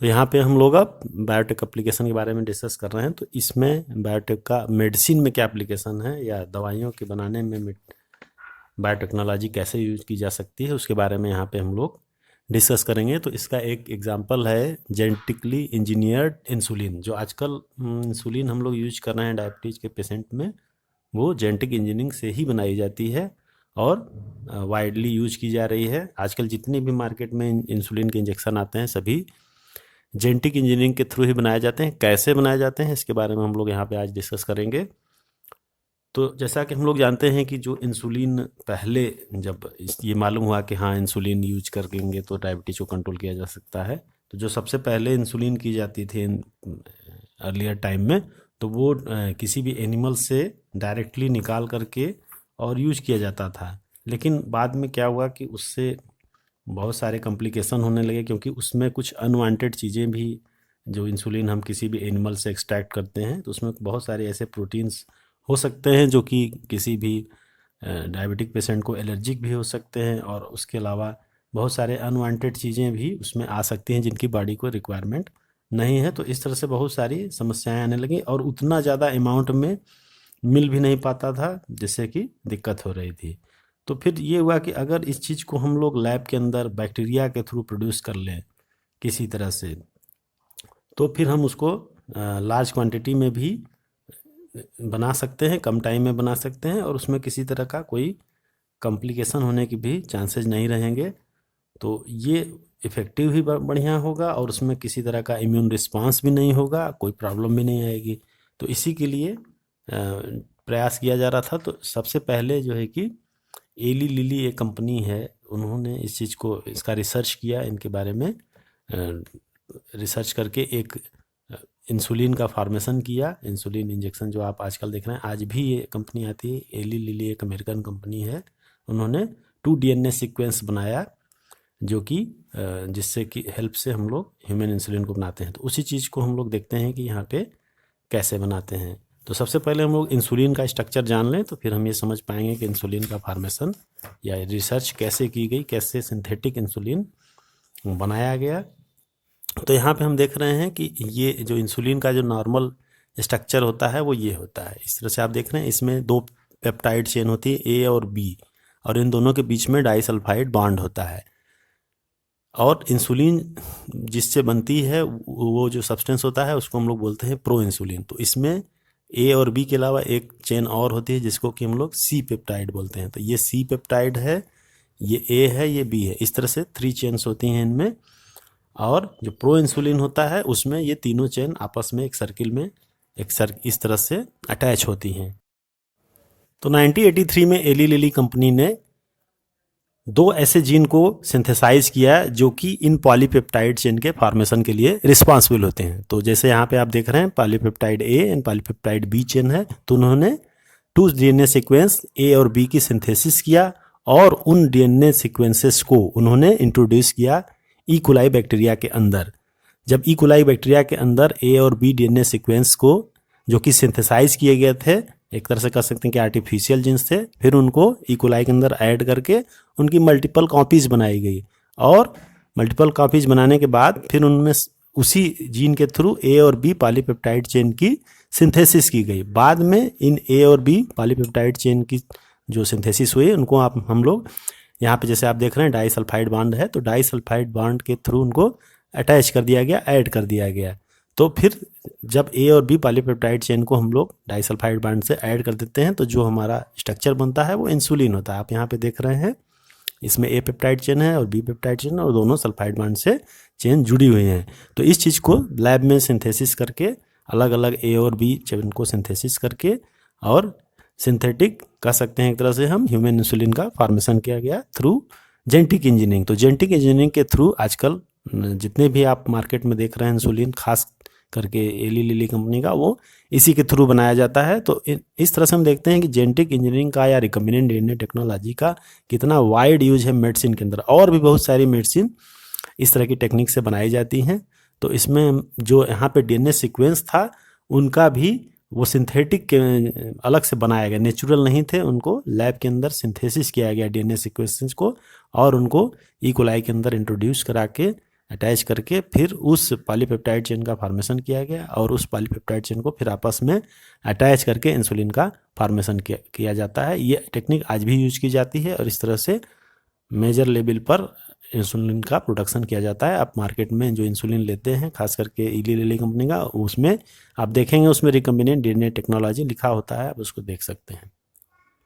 तो यहाँ पे हम लोग अब बायोटेक एप्लीकेशन के बारे में डिस्कस कर रहे हैं। तो इसमें बायोटेक का मेडिसिन में क्या एप्लीकेशन है या दवाइयों के बनाने में बायोटेक्नोलॉजी कैसे यूज की जा सकती है, उसके बारे में यहाँ पे हम लोग डिस्कस करेंगे। तो इसका एक एग्जांपल है जेनेटिकली इंजीनियर्ड इंसुलिन। जो आजकल इंसुलिन हम लोग यूज कर रहे हैं डायबिटीज़ के पेशेंट में, वो जेनेटिक इंजीनियरिंग से ही बनाई जाती है और वाइडली यूज की जा रही है। आजकल जितने भी मार्केट में इंसुलिन के इंजेक्शन आते हैं सभी जेनेटिक इंजीनियरिंग के थ्रू ही बनाए जाते हैं। कैसे बनाए जाते हैं इसके बारे में हम लोग यहाँ पे आज डिस्कस करेंगे। तो जैसा कि हम लोग जानते हैं कि जो इंसुलिन पहले जब ये मालूम हुआ कि हाँ इंसुलिन यूज करेंगे तो डायबिटीज़ को कंट्रोल किया जा सकता है, तो जो सबसे पहले इंसुलिन की जाती थी अर्लियर टाइम में, तो वो किसी भी एनिमल से डायरेक्टली निकाल करके और यूज किया जाता था। लेकिन बाद में क्या हुआ कि उससे बहुत सारे कॉम्प्लिकेशन होने लगे, क्योंकि उसमें कुछ अनवांटेड चीज़ें भी, जो इंसुलिन हम किसी भी एनिमल से एक्सट्रैक्ट करते हैं तो उसमें बहुत सारे ऐसे प्रोटीन्स हो सकते हैं जो कि किसी भी डायबिटिक पेशेंट को एलर्जिक भी हो सकते हैं, और उसके अलावा बहुत सारे अनवांटेड चीज़ें भी उसमें आ सकती हैं जिनकी बॉडी को रिक्वायरमेंट नहीं है। तो इस तरह से बहुत सारी समस्याएं आने लगी और उतना ज़्यादा अमाउंट में मिल भी नहीं पाता था, जिससे कि दिक्कत हो रही थी। तो फिर ये हुआ कि अगर इस चीज़ को हम लोग लैब के अंदर बैक्टीरिया के थ्रू प्रोड्यूस कर लें किसी तरह से, तो फिर हम उसको लार्ज क्वांटिटी में भी बना सकते हैं, कम टाइम में बना सकते हैं, और उसमें किसी तरह का कोई कॉम्प्लिकेशन होने की भी चांसेस नहीं रहेंगे। तो ये इफ़ेक्टिव ही बढ़िया होगा और उसमें किसी तरह का इम्यून रिस्पांस भी नहीं होगा, कोई प्रॉब्लम भी नहीं आएगी। तो इसी के लिए प्रयास किया जा रहा था। तो सबसे पहले जो है कि एली लिली एक कंपनी है, उन्होंने इस चीज़ को, इसका रिसर्च किया, इनके बारे में रिसर्च करके एक इंसुलिन का फार्मेशन किया। इंसुलिन इंजेक्शन जो आप आजकल देख रहे हैं, आज भी ये कंपनी आती है, एली लिली एक अमेरिकन कंपनी है। उन्होंने 2 DNA सीक्वेंस बनाया, जो कि जिससे कि हेल्प से हम लोग ह्यूमन इंसुलिन को बनाते हैं। तो उसी चीज़ को हम लोग देखते हैं कि यहाँ पे कैसे बनाते हैं। तो सबसे पहले हम लोग इंसुलिन का स्ट्रक्चर जान लें, तो फिर हम ये समझ पाएंगे कि इंसुलिन का फार्मेशन या रिसर्च कैसे की गई, कैसे सिंथेटिक इंसुलिन बनाया गया। तो यहाँ पे हम देख रहे हैं कि ये जो इंसुलिन का जो नॉर्मल स्ट्रक्चर होता है वो ये होता है। इस तरह से आप देख रहे हैं, इसमें 2 पेप्टाइड चेन होती है, ए और बी, और इन दोनों के बीच में डाइसल्फाइड बॉन्ड होता है। और इंसुलिन जिससे बनती है वो जो सब्सटेंस होता है उसको हम लोग बोलते हैं प्रो इंसुलिन। तो इसमें ए और बी के अलावा एक चेन और होती है जिसको कि हम लोग सी पेप्टाइड बोलते हैं। तो ये सी पेप्टाइड है, ये ए है, ये बी है। इस तरह से 3 चेन्स होती हैं इनमें। और जो प्रो इंसुलिन होता है उसमें ये तीनों चेन आपस में एक सर्किल में इस तरह से अटैच होती हैं। तो 1983 में एली लिली कंपनी ने 2 ऐसे जीन को सिंथेसाइज किया जो कि इन पॉलीपेप्टाइड चेन के फॉर्मेशन के लिए रिस्पॉन्सिबल होते हैं। तो जैसे यहाँ पे आप देख रहे हैं polypeptide A and polypeptide B chain है, तो उन्होंने 2 DNA सीक्वेंस ए और बी की सिंथेसिस किया और उन DNA सीक्वेंसेस को उन्होंने इंट्रोड्यूस किया ई कोलाई बैक्टीरिया के अंदर। जब ई कोलाई बैक्टीरिया के अंदर ए और बी DNA सीक्वेंस को जो कि सिंथेसाइज किए गए थे, एक तरह से कह सकते हैं कि आर्टिफिशियल जीन्स थे, फिर उनको ई कोलाई के अंदर ऐड करके उनकी मल्टीपल कॉपीज बनाई गई। और मल्टीपल कॉपीज बनाने के बाद फिर उनमें उसी जीन के थ्रू ए और बी पॉलीपेप्टाइड चेन की सिंथेसिस की गई। बाद में इन ए और बी पॉलीपेप्टाइड चेन की जो सिंथेसिस हुई उनको हम लोग यहाँ पे जैसे आप देख रहे हैं डाइसल्फाइड बॉन्ड है, तो डाइसल्फाइड बॉन्ड के थ्रू उनको अटैच कर दिया गया, ऐड कर दिया गया। तो फिर जब ए और बी पॉलीपेप्टाइड चेन को हम लोग डाइसल्फाइड बॉन्ड से ऐड कर देते हैं तो जो हमारा स्ट्रक्चर बनता है वो इंसुलिन होता है। आप यहाँ पे देख रहे हैं, इसमें ए पेप्टाइड चेन है और बी पेप्टाइड चेन है और दोनों सल्फाइड बॉन्ड से चेन जुड़ी हुई हैं। तो इस चीज़ को लैब में सिंथेसिस करके अलग अलग ए और बी चेन को सिंथेसिस करके और सिंथेटिक कह सकते हैं एक तरह से हम ह्यूमन इंसुलिन का फॉर्मेशन किया गया थ्रू जेनेटिक इंजीनियरिंग। तो जेनेटिक इंजीनियरिंग के थ्रू आजकल जितने भी आप मार्केट में देख रहे हैं इंसुलिन, खास करके एली लिली कंपनी का, वो इसी के थ्रू बनाया जाता है। तो इस तरह से हम देखते हैं कि जेनेटिक इंजीनियरिंग का या रिकम्बिनेंट डीएनए टेक्नोलॉजी का कितना वाइड यूज है मेडिसिन के अंदर। और भी बहुत सारी मेडिसिन इस तरह की टेक्निक से बनाई जाती हैं। तो इसमें जो यहाँ पे डीएनए सीक्वेंस था उनका भी वो सिंथेटिक के अलग से बनाया गया, नेचुरल नहीं थे, उनको लैब के अंदर सिंथेसिस किया गया डीएनए सीक्वेंसेस को और उनको ई कोलाई के अंदर इंट्रोड्यूस करा के अटैच करके फिर उस पॉलीपेप्टाइड चेन का फॉर्मेशन किया गया और उस पॉलीपेप्टाइड चेन को फिर आपस में अटैच करके इंसुलिन का फॉर्मेशन किया जाता है। ये टेक्निक आज भी यूज की जाती है और इस तरह से मेजर लेवल पर इंसुलिन का प्रोडक्शन किया जाता है। आप मार्केट में जो इंसुलिन लेते हैं खास करके इली लिली कंपनी का, उसमें आप देखेंगे उसमें रिकम्बिनेंट डीएनए टेक्नोलॉजी लिखा होता है, आप उसको देख सकते हैं।